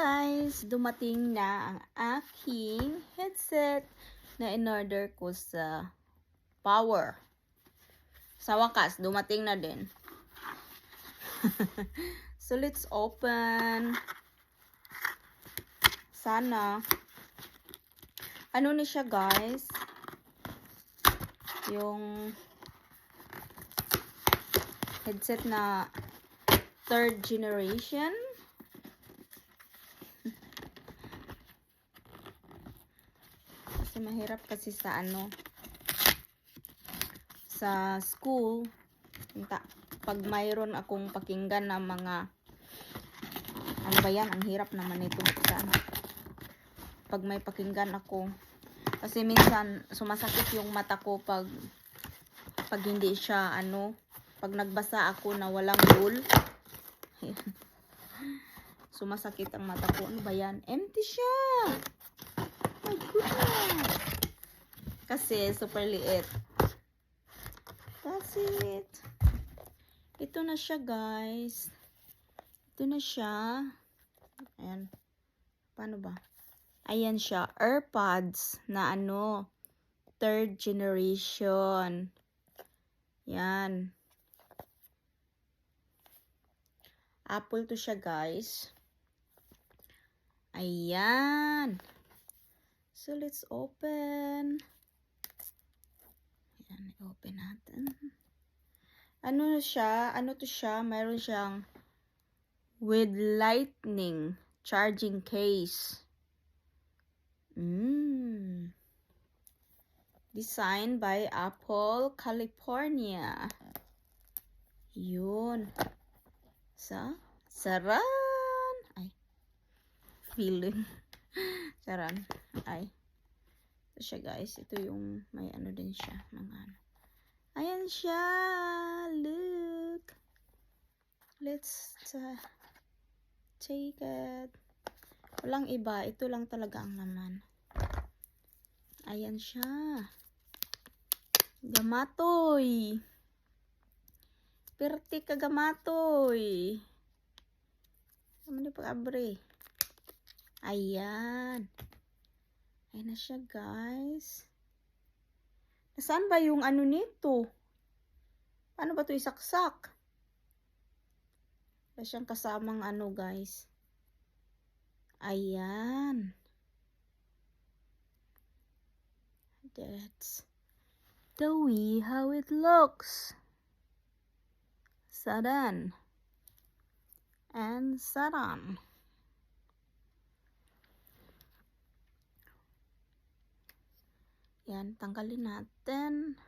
guys, dumating na ang aking headset na in-order ko sa Power. Sa wakas, dumating na din. So, let's open. Sana. Ano ni siya, guys? Yung headset na 3rd generation. Kasi mahirap kasi sa sa school. Pag mayroon akong pakinggan na mga ano ba yan, ang hirap naman ito pag may pakinggan ako. Kasi minsan sumasakit yung mata ko pag hindi siya pag nagbasa ako na walang wool. Sumasakit ang mata ko. Ano ba yan? Empty siya. My goodness. Kasi super liit. That's it. Ito na siya, guys. Ito na siya. Ayan. Paano ba? Ayan siya. AirPods na 3rd generation. Yan. Apple to siya, guys. Ayan. So, let's open. Ayan, i-open natin. Ano to siya? Mayroon siyang with lightning charging case. Designed by Apple, California. Yun. Saran. Ay. Feeling. Saran. Ay. Ito siya, guys. Ito yung may din siya. Ayan siya. Look. Let's take it. Walang iba. Ito lang talaga ang laman. Ayan siya. Gamatoy. Perti ka gamatoy. Ano pag-abre? Ayan. Ayan na siya, guys. Nasaan ba yung nito? Paano ba ito isaksak? Wala siyang kasamang guys. Ayan. That's the way how it looks. Saran. And saran. Yan, tanggalin natin.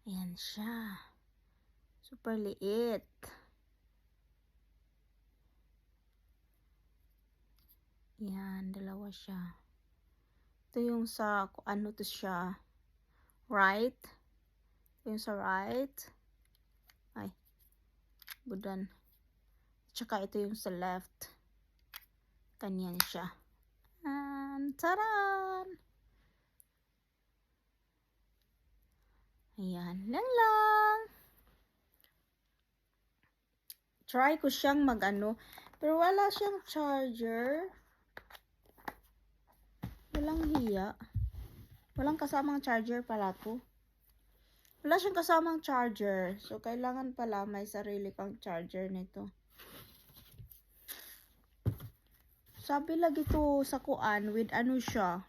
Ayan siya. Super liit. Yan, dalawa siya. Ito yung sa, to siya. Right. Ito yung sa right. Ay. Budan. Tsaka ito yung sa left. Kanyan siya. And, taran! Ayan, lang. Try ko siyang pero wala siyang charger. Walang hiya. Walang kasamang charger pala to. Wala siyang kasamang charger. So, kailangan pala may sarili kang charger nito. Sabi lagi to sa kuan with siya.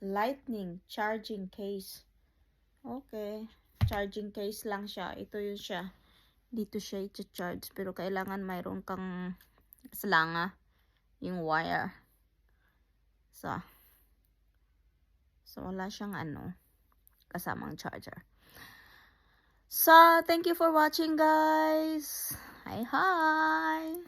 Lightning charging case. Okay. Charging case lang siya. Ito yun siya. Dito siya i-charge. Pero kailangan mayroon kang slanga. Yung wire. So wala siyang kasamang charger. So, thank you for watching, guys. Hi.